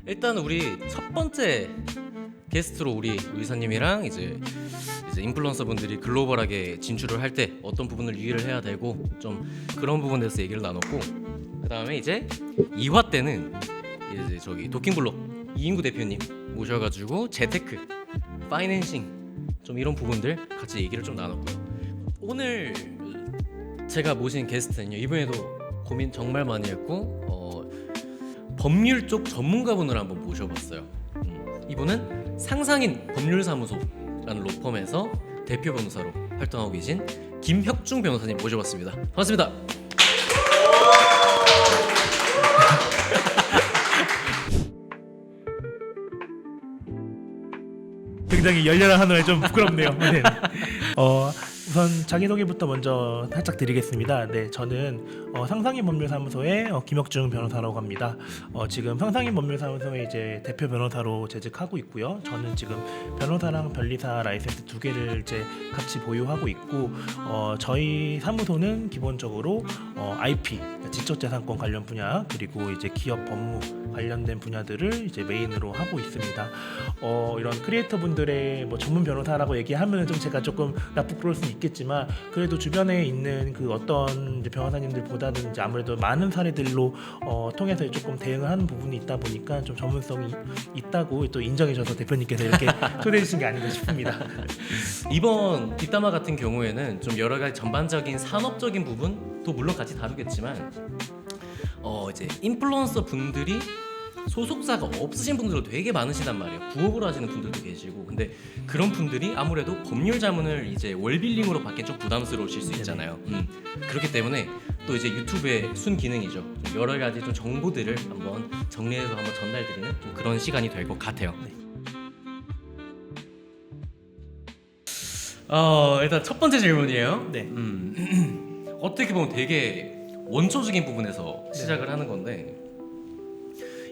일단 우리 첫 번째 게스트로 우리 의사님이랑 이제 인플루언서 분들이 글로벌하게 진출을 할 때 어떤 부분을 유의를 해야 되고 좀 그런 부분에 대해서 얘기를 나눴고, 그 다음에 이제 2화 때는 이제 저기 도킹블록 이인구 대표님 모셔가지고 재테크, 파이낸싱 좀 이런 부분들 같이 얘기를 좀 나눴고요. 오늘 제가 모신 게스트는요, 이번에도 고민 정말 많이 했고 법률 쪽 전문가분을 한번 모셔봤어요. 이분은 상상인 법률사무소라는 로펌에서 대표 변호사로 활동하고 계신 김혁중 변호사님 모셔봤습니다. 반갑습니다. 굉장히 열렬한 한우에 좀 부끄럽네요. 네. 우선 자기소개부터 먼저 살짝 드리겠습니다. 네, 저는 상상인 법률사무소의 김혁중 변호사라고 합니다. 지금 상상인 법률사무소의 이제 대표 변호사로 재직하고 있고요. 저는 지금 변호사랑 변리사 라이센스 2개를 이제 같이 보유하고 있고, 저희 사무소는 기본적으로 IP, 지적재산권 관련 분야, 그리고 이제 기업 법무 관련된 분야들을 이제 메인으로 하고 있습니다. 이런 크리에이터 분들의 뭐 전문 변호사라고 얘기하면 좀 제가 조금 부끄러울 수는 있겠지만, 그래도 주변에 있는 그 어떤 이제 변호사님들보다는 이제 아무래도 많은 사례들로 통해서 조금 대응을 하는 부분이 있다 보니까 좀 전문성이 있다고 또 인정해줘서 대표님께서 이렇게 초대해 주신 게 아닌가 싶습니다. 이번 뒷담화 같은 경우에는 좀 여러 가지 전반적인 산업적인 부분도 물론 같이 다루겠지만, 이제 인플루언서 분들이 소속사가 없으신 분들도 되게 많으시단 말이에요. 부업으로 하시는 분들도 계시고. 근데 그런 분들이 아무래도 법률 자문을 이제 월빌링으로 받기엔 좀 부담스러우실 수 있잖아요. 그렇기 때문에 또 이제 유튜브의 순 기능이죠. 좀 여러 가지 좀 정보들을 한번 정리해서 한번 전달드리는 좀 그런 시간이 될 것 같아요. 네. 일단 첫 번째 질문이에요. 네. 어떻게 보면 되게 원초적인 부분에서 시작을 하는 건데,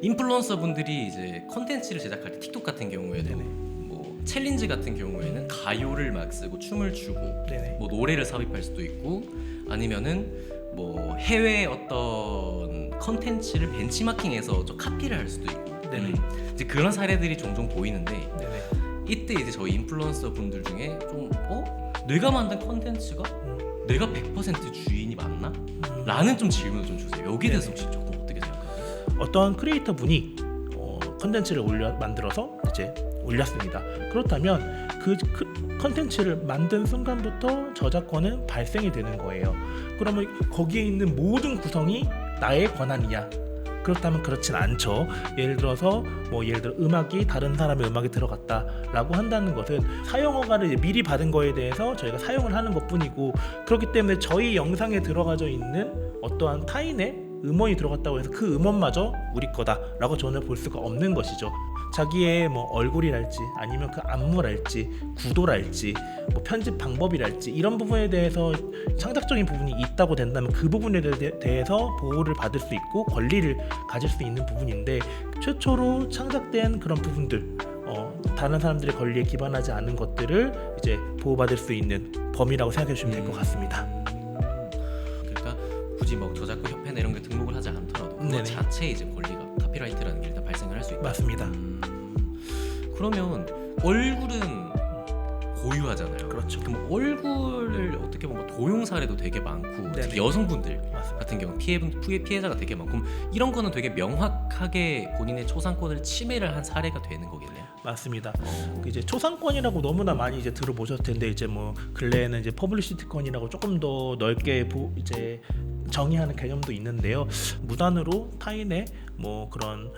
인플루언서 분들이 이제 컨텐츠를 제작할 때 틱톡 같은 경우에는 뭐 챌린지 같은 경우에는 가요를 막 쓰고 춤을 추고, 뭐 노래를 삽입할 수도 있고, 아니면은 뭐 해외 어떤 컨텐츠를 벤치마킹해서 좀 카피를 할 수도 있고, 이제 그런 사례들이 종종 보이는데, 이때 이제 저희 인플루언서 분들 중에 좀 내가 만든 컨텐츠가 내가 100% 주인이 맞나? 라는 좀 질문을 좀 주세요. 여기에 대해서 혹시 조금 어떻게 생각하세요? 어떤 크리에이터 분이 컨텐츠를 만들어서 이제 올렸습니다. 그렇다면 그 컨텐츠를 만든 순간부터 저작권은 발생이 되는 거예요. 그러면 거기에 있는 모든 구성이 나의 권한이냐? 그렇다면 그렇진 않죠. 예를 들어 음악이 다른 사람의 음악이 들어갔다라고 한다는 것은 사용 허가를 미리 받은 거에 대해서 저희가 사용을 하는 것뿐이고, 그렇기 때문에 저희 영상에 들어가져 있는 어떠한 타인의 음원이 들어갔다고 해서 그 음원마저 우리 거다라고 저는 볼 수가 없는 것이죠. 자기의 뭐 얼굴이랄지 아니면 그 안무랄지 구도랄지 뭐 편집 방법이랄지 이런 부분에 대해서 창작적인 부분이 있다고 된다면 그 부분에 대해서 보호를 받을 수 있고 권리를 가질 수 있는 부분인데, 최초로 창작된 그런 부분들, 다른 사람들의 권리에 기반하지 않은 것들을 이제 보호받을 수 있는 범위라고 생각해 주시면 될 것 같습니다. 그러니까 굳이 뭐 저작권 협회나 이런 게 등록을 하지 않더라도 그 자체에 이제 권리가 카피라이트라는 게 일단 발생을 할 수 있다. 맞습니다. 그러면 얼굴은 고유하잖아요. 그렇죠. 그럼 얼굴을 어떻게 보면 도용 사례도 되게 많고, 특히 여성분들 같은 경우 피해자가 되게 많고, 그럼 이런 거는 되게 명확하게 본인의 초상권을 침해를 한 사례가 되는 거겠네요. 맞습니다. 이제 초상권이라고 너무나 많이 이제 들어보셨을 텐데, 이제 뭐 근래에는 이제 퍼블리시티권이라고 조금 더 넓게 이제 정의하는 개념도 있는데요. 무단으로 타인의 뭐 그런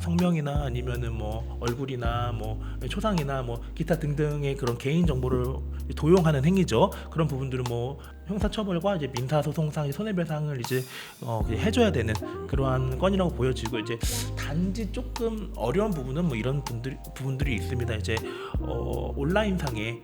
성명이나 아니면은 뭐 얼굴이나 뭐 초상이나 뭐 기타 등등의 그런 개인 정보를 도용하는 행위죠. 그런 부분들은 뭐 형사처벌과 이제 민사소송상 손해배상을 이제 해줘야 되는 그러한 건이라고 보여지고, 이제 단지 조금 어려운 부분은 뭐 이런 부분들이 있습니다. 이제 온라인상에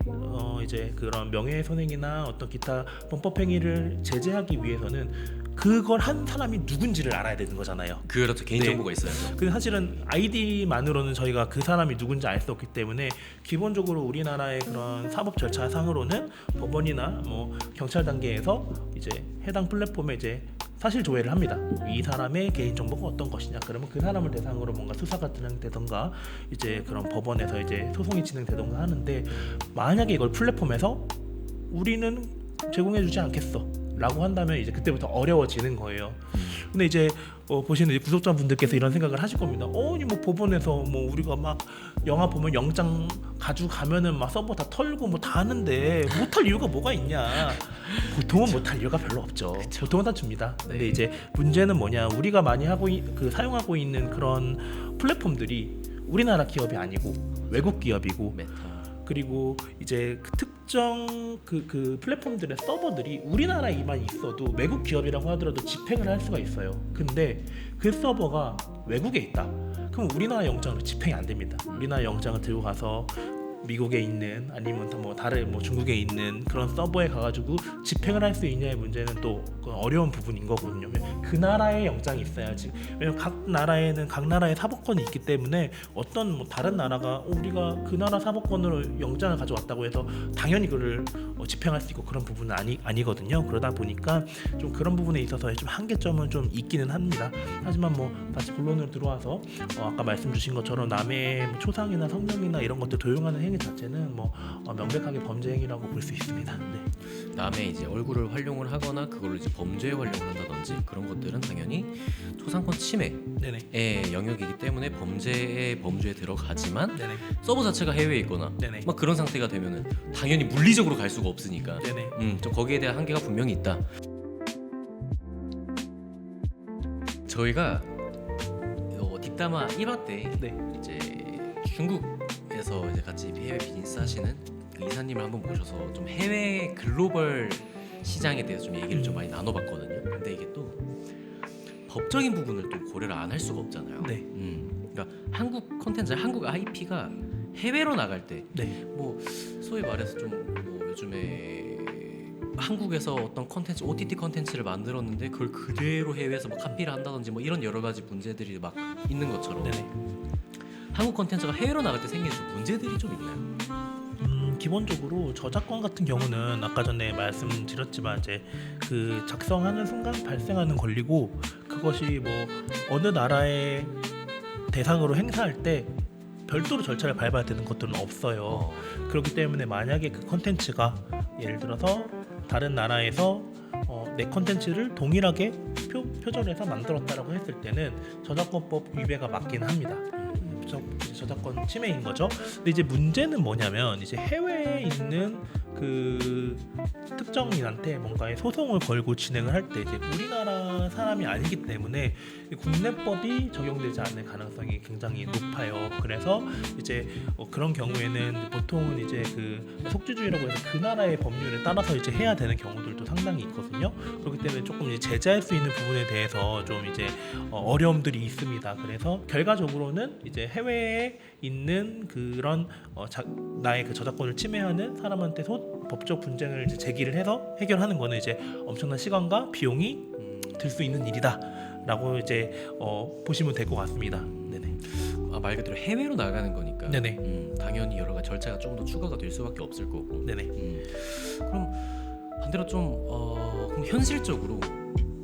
이제 그런 명예훼손행위나 어떤 기타 범법행위를 제재하기 위해서는 그걸 한 사람이 누군지를 알아야 되는 거잖아요. 그렇죠. 개인정보가 있어요. 근데 사실은 아이디만으로는 저희가 그 사람이 누군지 알 수 없기 때문에 기본적으로 우리나라의 그런 사법 절차상으로는 법원이나 뭐 경찰 단계에서 이제 해당 플랫폼에 이제 사실 조회를 합니다. 이 사람의 개인 정보가 어떤 것이냐. 그러면 그 사람을 대상으로 뭔가 수사가 진행되던가 이제 그런 법원에서 이제 소송이 진행되던가 하는데, 만약에 이걸 플랫폼에서 우리는 제공해주지 않겠어 라고 한다면 이제 그때부터 어려워지는 거예요. 근데 이제 보시는 이제 구독자분들께서 이런 생각을 하실 겁니다. 아니 뭐 법원에서 뭐 우리가 막 영화 보면 영장 가져가면은 막 서버 다 털고 뭐 다 하는데 못할 이유가 뭐가 있냐. 보통은 못할 이유가 별로 없죠. 보통은 다 줍니다. 근데 이제 문제는 뭐냐, 우리가 많이 하고 사용하고 있는 그런 플랫폼들이 우리나라 기업이 아니고 외국 기업이고, 메타. 그리고 이제 그 특정 그 플랫폼들의 서버들이 우리나라에만 있어도 외국 기업이라고 하더라도 집행을 할 수가 있어요. 근데 그 서버가 외국에 있다. 그럼 우리나라 영장으로 집행이 안 됩니다. 우리나라 영장을 들고 가서 미국에 있는 아니면 뭐 다른 뭐 중국에 있는 그런 서버에 가가지고 집행을 할 수 있냐의 문제는 또 어려운 부분인 거거든요. 그 나라의 영장이 있어야지. 왜냐면 각 나라에는 각 나라의 사법권이 있기 때문에 어떤 뭐 다른 나라가 우리가 그 나라 사법권으로 영장을 가져왔다고 해서 당연히 그를 집행할 수 있고 그런 부분은 아니거든요. 그러다 보니까 좀 그런 부분에 있어서 좀 한계점은 좀 있기는 합니다. 하지만 뭐 다시 본론으로 들어와서 아까 말씀 주신 것처럼 남의 뭐 초상이나 성명이나 이런 것들 도용하는 행위 자체는 뭐 명백하게 범죄 행위라고 볼 수 있습니다. 네. 남의 이제 얼굴을 활용을 하거나 그걸로 이제 범죄에 활용을 한다든지 그런 것들은 당연히 초상권 침해의 네네. 영역이기 때문에 범죄에 들어가지만 네네. 서버 자체가 해외에 있거나 네네. 막 그런 상태가 되면은 당연히 물리적으로 갈 수가 없으니까 네네. 좀 거기에 대한 한계가 분명히 있다. 저희가 뒷담화 1화 때 네. 이제 중국에서 이제 같이 해외 비즈니스 하시는 그 이사님을 한번 모셔서 좀 해외 글로벌 시장에 대해서 좀 얘기를 좀 많이 나눠봤거든요. 근데 이게 또 법적인 부분을 또 고려를 안 할 수가 없잖아요. 네. 그러니까 한국 콘텐츠, 한국 IP가 해외로 나갈 때 네. 뭐 소위 말해서 좀 뭐 요즘에 한국에서 어떤 콘텐츠, OTT 콘텐츠를 만들었는데 그걸 그대로 해외에서 막 카피를 한다든지 뭐 이런 여러 가지 문제들이 막 있는 것처럼 네네. 한국 콘텐츠가 해외로 나갈 때 생기는 좀 문제들이 좀 있나요? 기본적으로 저작권 같은 경우는 아까 전에 말씀드렸지만 이제 그 작성하는 순간 발생하는 권리고, 그것이 뭐 어느 나라의 대상으로 행사할 때 별도로 절차를 밟아야 되는 것들은 없어요. 그렇기 때문에 만약에 그 콘텐츠가 예를 들어서 다른 나라에서 내 콘텐츠를 동일하게 표절해서 만들었다라고 했을 때는 저작권법 위배가 맞긴 합니다. 저작권 침해인 거죠. 근데 이제 문제는 뭐냐면 이제 해외에 있는 그 특정인한테 뭔가의 소송을 걸고 진행을 할 때 이제 우리나라 사람이 아니기 때문에 국내법이 적용되지 않을 가능성이 굉장히 높아요. 그래서 이제 그런 경우에는 보통은 이제 그 속주주의라고 해서 그 나라의 법률에 따라서 이제 해야 되는 경우들도 상당히 있거든요. 그렇기 때문에 조금 이제 제재할 수 있는 부분에 대해서 좀 이제 어려움들이 있습니다. 그래서 결과적으로는 이제 해외에 있는 그런 나의 그 저작권을 침해하는 사람한테 법적 분쟁을 이제 제기를 해서 해결하는 거는 이제 엄청난 시간과 비용이 들 수 있는 일이다라고 이제 보시면 될 것 같습니다. 네네. 말 그대로 해외로 나가는 거니까 네네. 당연히 여러 가지 절차가 좀 더 추가가 될 수밖에 없을 거고. 네네. 그럼 반대로 좀 그럼 현실적으로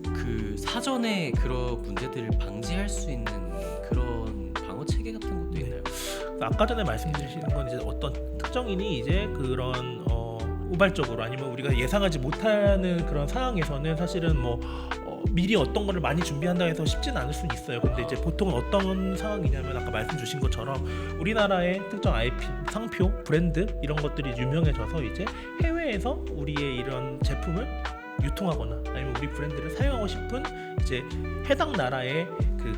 그 사전에 그런 문제들을 방지할 수 있는 그런 방어 체계 같은 것도 있나요? 아까 전에 말씀드리는 건 이제 어떤 특정인이 이제 그런 우발적으로 아니면 우리가 예상하지 못하는 그런 상황에서는 사실은 뭐 미리 어떤 거를 많이 준비한다 해서 쉽지는 않을 수는 있어요. 근데 이제 보통 어떤 상황이냐면 아까 말씀 주신 것처럼 우리나라의 특정 IP, 상표, 브랜드 이런 것들이 유명해져서 이제 해외에서 우리의 이런 제품을 유통하거나 아니면 우리 브랜드를 사용하고 싶은 이제 해당 나라의 그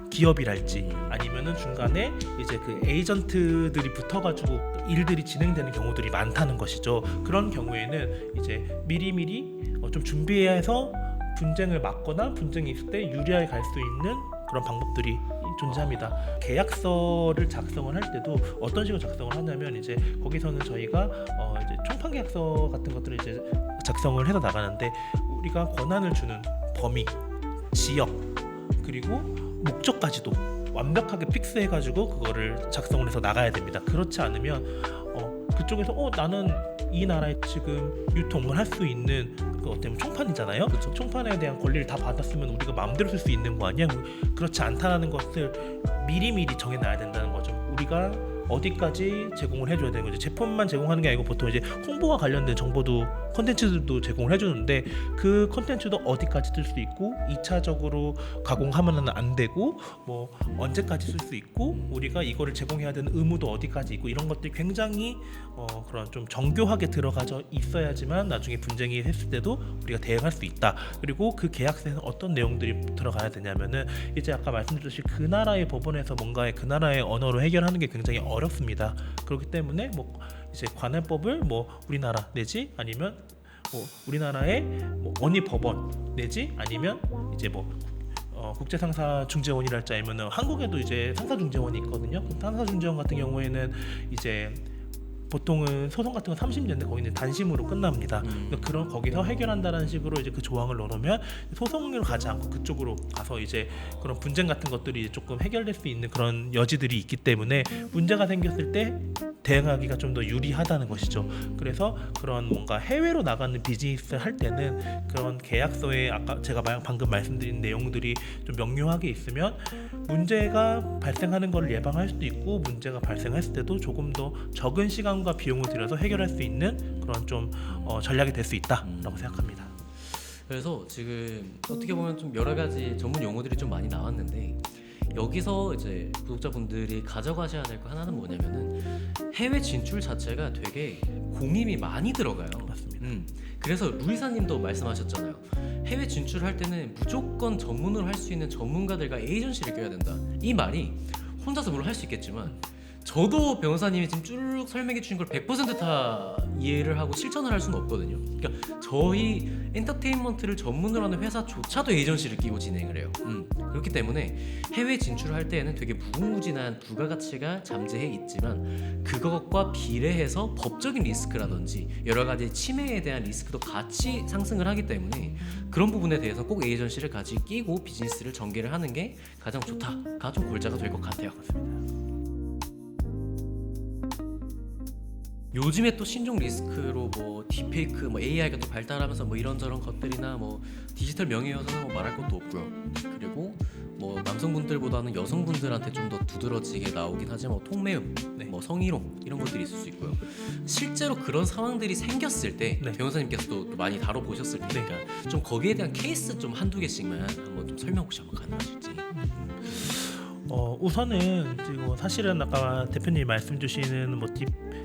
기업이랄지 아니면은 중간에 이제 그 에이전트들이 붙어가지고 일들이 진행되는 경우들이 많다는 것이죠. 그런 경우에는 이제 미리미리 좀 준비해서 분쟁을 막거나 분쟁이 있을 때 유리하게 갈 수 있는 그런 방법들이 존재합니다. 계약서를 작성을 할 때도 어떤 식으로 작성을 하냐면 이제 거기서는 저희가 이제 총판 계약서 같은 것들을 이제 작성을 해서 나가는데 우리가 권한을 주는 범위, 지역 그리고 목적까지도 완벽하게 픽스해가지고 그거를 작성을 해서 나가야 됩니다. 그렇지 않으면 그쪽에서 나는 이 나라에 지금 유통을 할 수 있는 그 어때면 총판이잖아요. 그쵸. 총판에 대한 권리를 다 받았으면 우리가 마음대로 쓸 수 있는 거 아니야? 그렇지 않다라는 것을 미리미리 정해놔야 된다는 거죠. 우리가 어디까지 제공을 해줘야 되는 거죠. 제품만 제공하는 게 아니고 보통 이제 홍보와 관련된 정보도 콘텐츠도 제공을 해주는데 그 콘텐츠도 어디까지 쓸 수 있고 2차적으로 가공하면은 안 되고 뭐 언제까지 쓸 수 있고 우리가 이거를 제공해야 되는 의무도 어디까지 있고 이런 것들이 굉장히 그런 좀 정교하게 들어가져 있어야지만 나중에 분쟁이 했을 때도 우리가 대응할 수 있다. 그리고 그 계약서에는 어떤 내용들이 들어가야 되냐면은 이제 아까 말씀드렸듯이 그 나라의 법원에서 뭔가의 그 나라의 언어로 해결하는 게 굉장히 어렵습니다. 그렇기 때문에 뭐 이제 관할법을 뭐 우리나라 내지 아니면 뭐 우리나라의 뭐 원위 법원 내지 아니면 이제 뭐 국제상사중재원이랄지 아니면 한국에도 이제 상사중재원이 있거든요. 상사중재원 같은 경우에는 이제 보통은 소송 같은 건 30년대 거기는 단심으로 끝납니다. 그러니까 그런 거기서 해결한다는 식으로 이제 그 조항을 넣으면 소송으로 가지 않고 그쪽으로 가서 이제 그런 분쟁 같은 것들이 조금 해결될 수 있는 그런 여지들이 있기 때문에 문제가 생겼을 때 대응하기가 좀 더 유리하다는 것이죠. 그래서 그런 뭔가 해외로 나가는 비즈니스를 할 때는 그런 계약서에 아까 제가 방금 말씀드린 내용들이 좀 명료하게 있으면 문제가 발생하는 걸 예방할 수도 있고 문제가 발생했을 때도 조금 더 적은 시간과 비용을 들여서 해결할 수 있는 그런 좀 전략이 될 수 있다라고 생각합니다. 그래서 지금 어떻게 보면 좀 여러 가지 전문 용어들이 좀 많이 나왔는데 여기서 이제 구독자분들이 가져가셔야 될 거 하나는 뭐냐면은 해외 진출 자체가 되게 공임이 많이 들어가요. 맞습니다. 그래서 루이사님도 말씀하셨잖아요. 해외 진출할 때는 무조건 전문으로 할 수 있는 전문가들과 에이전시를 껴야 된다. 이 말이 혼자서 물론 할 수 있겠지만 저도 변호사님이 지금 쭉 설명해 주신 걸 100% 다 이해를 하고 실천을 할 수는 없거든요. 그러니까 저희 엔터테인먼트를 전문으로 하는 회사조차도 에이전시를 끼고 진행을 해요. 그렇기 때문에 해외 진출을 할 때에는 되게 무궁무진한 부가가치가 잠재해 있지만 그것과 비례해서 법적인 리스크라든지 여러 가지 침해에 대한 리스크도 같이 상승을 하기 때문에 그런 부분에 대해서 꼭 에이전시를 같이 끼고 비즈니스를 전개를 하는 게 가장 좋다가 좀 골자가 될 것 같아요. 요즘에 또 신종 리스크로 뭐 딥페이크, 뭐 AI가 또 발달하면서 뭐 이런저런 것들이나 뭐 디지털 명예훼손은 뭐 말할 것도 없고요. 그리고 뭐 남성분들보다는 여성분들한테 좀 더 두드러지게 나오긴 하지만 뭐 통매음, 뭐 성희롱 이런 것들이 있을 수 있고요. 실제로 그런 상황들이 생겼을 때 변호사님께서도 또 많이 다뤄보셨을 테니까 좀 거기에 대한 케이스 좀 한두 개씩만 한번 좀 설명 혹시 한번 가능하실지. 우선은 지금 사실은 아까 대표님이 말씀 주시는 뭐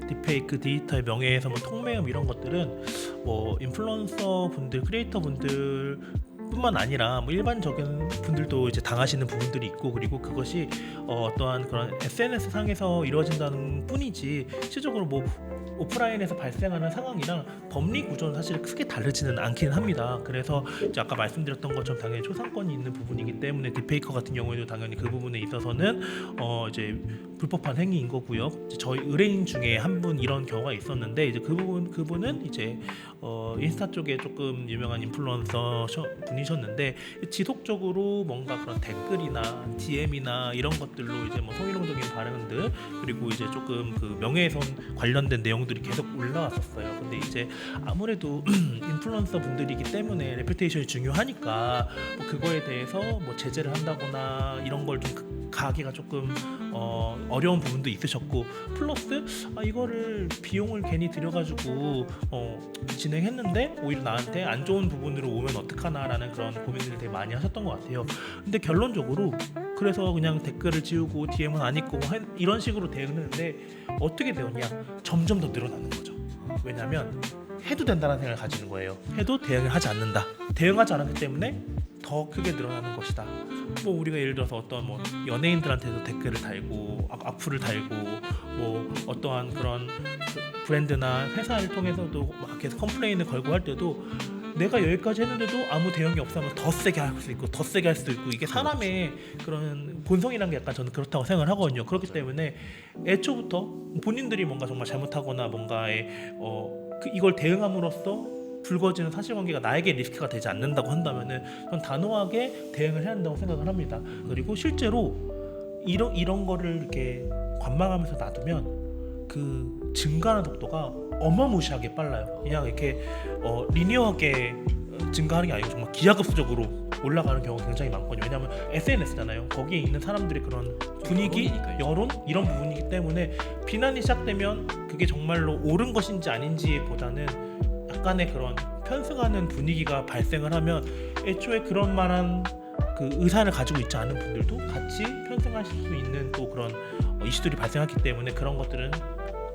딥페이크, 디지털 명예훼손, 뭐 통매음 이런 것들은 뭐 인플루언서 분들, 크리에이터 분들 뿐만 아니라 뭐 일반적인 분들도 이제 당하시는 부분들이 있고 그리고 그것이 어떠한 그런 SNS 상에서 이루어진다는 뿐이지 실질적으로 뭐 오프라인에서 발생하는 상황이랑 법리 구조는 사실 크게 다르지는 않긴 합니다. 그래서 이제 아까 말씀드렸던 것처럼 당연히 초상권이 있는 부분이기 때문에 딥페이커 같은 경우에도 당연히 그 부분에 있어서는 이제 불법한 행위인 거고요. 이제 저희 의뢰인 중에 한 분 이런 경우가 있었는데 이제 그분은 이제 인스타 쪽에 조금 유명한 인플루언서 분이셨는데 지속적으로 뭔가 그런 댓글이나 DM이나 이런 것들로 이제 뭐 성희롱적인 발언들 그리고 이제 조금 그 명예훼손 관련된 내용들이 계속 올라왔었어요. 근데 이제 아무래도 인플루언서 분들이기 때문에 레퓨테이션이 중요하니까 뭐 그거에 대해서 뭐 제재를 한다거나 이런 걸 좀 가기가 조금 어려운 부분도 있으셨고 플러스 이거를 비용을 괜히 들여가지고 진행했는데 오히려 나한테 안 좋은 부분으로 오면 어떡하나라는 그런 고민들을 되게 많이 하셨던 것 같아요. 근데 결론적으로 그래서 그냥 댓글을 지우고 DM은 안 읽고 이런 식으로 대응했는데 어떻게 되었냐? 점점 더 늘어나는 거죠. 왜냐하면 해도 된다는 생각을 가지는 거예요. 해도 대응을 하지 않는다. 대응하지 않았기 때문에 더 크게 늘어나는 것이다. 뭐 우리가 예를 들어서 어떤 뭐 연예인들한테도 댓글을 달고 악플을 달고 뭐 어떠한 그런 브랜드나 회사를 통해서도 막 계속 컴플레인을 걸고 할 때도 내가 여기까지 했는데도 아무 대응이 없으면 더 세게 할 수 있고 더 세게 할 수도 있고 이게 사람의 그런 본성이라는 게 약간 저는 그렇다고 생각을 하거든요. 그렇기 때문에 애초부터 본인들이 뭔가 정말 잘못하거나 뭔가에 이걸 대응함으로써 불거지는 사실관계가 나에게 리스크가 되지 않는다고 한다면은 전 단호하게 대응을 해야 한다고 생각을 합니다. 그리고 실제로 이런 거를 이렇게 관망하면서 놔두면 그 증가하는 속도가 어마무시하게 빨라요. 그냥 이렇게 리니어하게 증가하는 게 아니고 정말 기하급수적으로 올라가는 경우가 굉장히 많거든요. 왜냐하면 SNS잖아요. 거기에 있는 사람들의 그런 분위기, 여론이니까요. 여론 이런 부분이기 때문에 비난이 시작되면 그게 정말로 옳은 것인지 아닌지보다는 약간의 그런 편승하는 분위기가 발생을 하면 애초에 그런 만한 그 의사를 가지고 있지 않은 분들도 같이 편승하실 수 있는 또 그런 이슈들이 발생하기 때문에 그런 것들은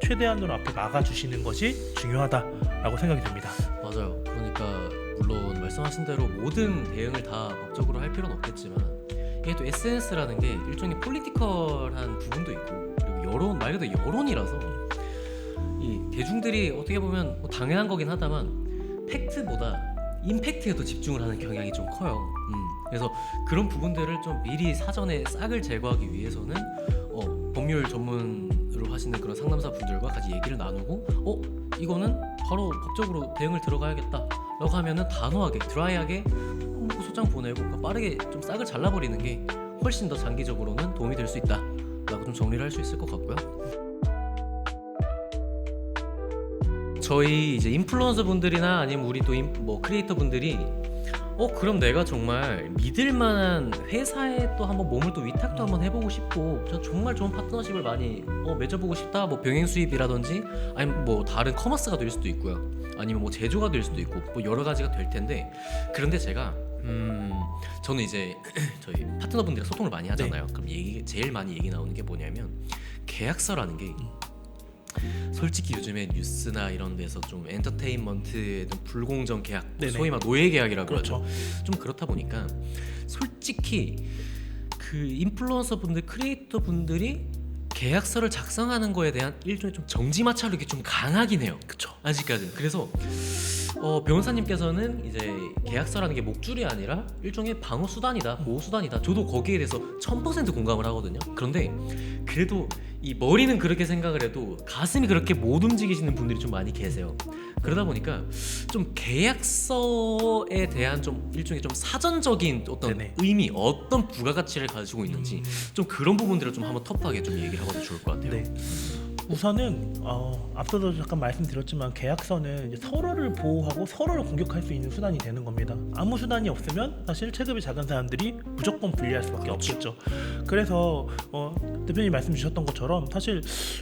최대한으로 앞에 막아주시는 것이 중요하다라고 생각이 듭니다. 맞아요. 그러니까 물론 말씀하신 대로 모든 대응을 다 법적으로 할 필요는 없겠지만 이게 또 SNS라는 게 일종의 폴리티컬한 부분도 있고 그리고 여론 말 그대로 여론이라서 이 대중들이 어떻게 보면 뭐 당연한 거긴 하다만 팩트보다 임팩트에 더 집중을 하는 경향이 좀 커요. 그래서 그런 부분들을 좀 미리 사전에 싹을 제거하기 위해서는 법률 전문으로 하시는 그런 상담사 분들과 같이 얘기를 나누고 이거는 바로 법적으로 대응을 들어가야겠다라고 하면은 단호하게 드라이하게 소장 보내고 그러니까 빠르게 좀 싹을 잘라버리는 게 훨씬 더 장기적으로는 도움이 될 수 있다라고 좀 정리를 할 수 있을 것 같고요. 저희 이제 인플루언서 분들이나 아니면 우리 또 뭐 크리에이터 분들이 그럼 내가 정말 믿을 만한 회사에 또 한번 몸을 또 위탁도 한번 해보고 싶고 저 정말 좋은 파트너십을 많이 맺어보고 싶다. 뭐 병행 수입이라든지 아니면 뭐 다른 커머스가 될 수도 있고요. 아니면 뭐 제조가 될 수도 있고 뭐 여러 가지가 될 텐데 그런데 제가 저는 이제 저희 파트너분들이랑 소통을 많이 하잖아요. 그럼 제일 많이 얘기 나오는 게 뭐냐면 계약서라는 게 솔직히 요즘에 뉴스나 이런 데서 좀 엔터테인먼트의 좀 불공정 계약, 네네. 소위 말 노예 계약이라고 그렇죠. 하죠. 좀 그렇다 보니까 솔직히 그 인플루언서 분들, 크리에이터 분들이 계약서를 작성하는 거에 대한 일종의 좀 정지마찰력이 좀 강하긴 해요. 그렇죠. 아직까지는. 그래서 변호사님께서는 이제 계약서라는 게 목줄이 아니라 일종의 방어 수단이다, 보호 수단이다. 저도 거기에 대해서 1000% 공감을 하거든요. 그런데 그래도 이 머리는 그렇게 생각을 해도 가슴이 그렇게 못 움직이시는 분들이 좀 많이 계세요. 그러다 보니까 좀 계약서에 대한 좀 일종의 좀 사전적인 어떤 네네. 의미, 어떤 부가가치를 가지고 있는지 좀 그런 부분들을 좀 한번 터프하게 좀 얘기를 해봐도 좋을 것 같아요. 네. 우선은 앞서도 잠깐 말씀드렸지만 계약서는 이제 서로를 보호하고 서로를 공격할 수 있는 수단이 되는 겁니다. 아무 수단이 없으면 사실 체급이 작은 사람들이 무조건 불리할 수밖에 없겠죠. 그래서 대표님 말씀 주셨던 것처럼 사실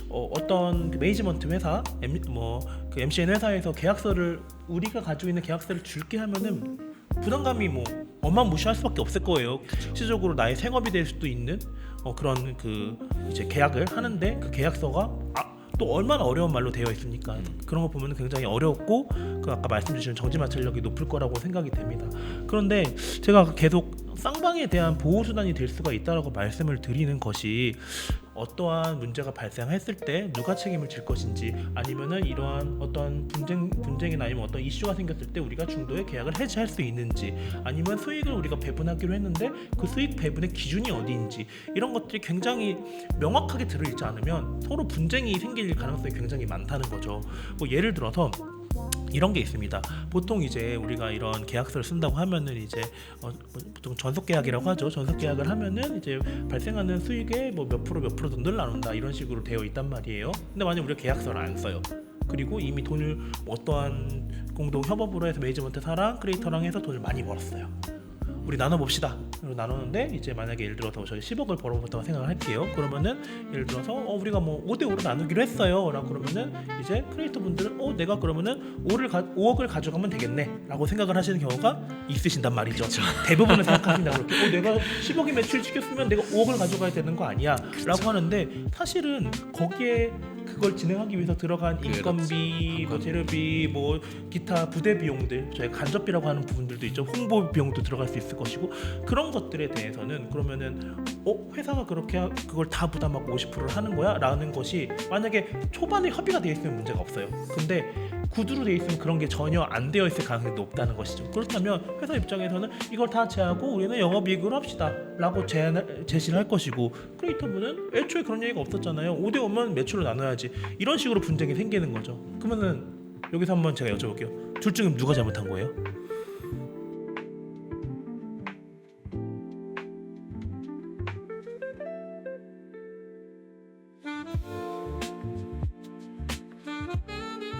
어떤 그 매니지먼트 회사, 그 MCN 회사에서 계약서를 우리가 가지고 있는 계약서를 줄게 하면은 부담감이 뭐 어마무시할 수밖에 없을 거예요. 실질적으로 나의 생업이 될 수도 있는 그런 그 이제 계약을 하는데 그 계약서가 또 얼마나 어려운 말로 되어 있습니까? 그런 거 보면 굉장히 어렵고 그 아까 말씀 주신 정지마찰력이 높을 거라고 생각이 됩니다. 그런데 제가 계속 쌍방에 대한 보호 수단이 될 수가 있다라고 말씀을 드리는 것이 어떠한 문제가 발생했을 때 누가 책임을 질 것인지 아니면은 이러한 어떤 분쟁이나 아니면 어떤 이슈가 생겼을 때 우리가 중도에 계약을 해지할 수 있는지 아니면 수익을 우리가 배분하기로 했는데 그 수익 배분의 기준이 어디인지 이런 것들이 굉장히 명확하게 들어있지 않으면 서로 분쟁이 생길 가능성이 굉장히 많다는 거죠. 뭐 예를 들어서 이런 게 있습니다. 보통 이제 우리가 이런 계약서를 쓴다고 하면은 이제 보통 전속 계약이라고 하죠. 전속 계약을 하면은 이제 발생하는 수익의 뭐 몇 프로 정도를 나눈다 이런 식으로 되어 있단 말이에요. 근데 만약 우리가 계약서를 안 써요. 그리고 이미 돈을 어떠한 공동 협업으로 해서 매니지먼트사랑 크리에이터랑 해서 돈을 많이 벌었어요. 우리 나눠봅시다. 그리고 나누는데 이제 만약에 예를 들어서 저희 10억을 벌어봤다고 생각을 할게요. 그러면은 예를 들어서 우리가 뭐 5대5로 나누기로 했어요. 라고 그러면은 이제 크리에이터 분들은 내가 그러면은 5억을 가져가면 되겠네. 라고 생각을 하시는 경우가 있으신단 말이죠. 그쵸. 대부분은 생각하신다 그렇게 내가 10억이 매출 시켰으면 내가 5억을 가져가야 되는 거 아니야. 라고 하는데 사실은 거기에 그걸 진행하기 위해서 들어간 인건비, 뭐 재료비, 뭐 기타 부대 비용들, 저희 간접비라고 하는 부분들도 있죠. 홍보 비용도 들어갈 수 있을 것이고 그런 것들에 대해서는 그러면은 회사가 그렇게 그걸 다 부담하고 50%를 하는 거야? 라는 것이 만약에 초반에 협의가 되어 있으면 문제가 없어요. 근데 구두로 되어 있으면 그런 게 전혀 안 되어 있을 가능성이 높다는 것이죠. 그렇다면 회사 입장에서는 이걸 다 제하고 우리는 영업이익으로 합시다 라고 제시를 할 것이고 크리에이터분은 애초에 그런 얘기가 없었잖아요. 5대5면 매출을 나눠야지 이런 식으로 분쟁이 생기는 거죠. 그러면은 여기서 한번 제가 여쭤볼게요. 둘 중에 누가 잘못한 거예요?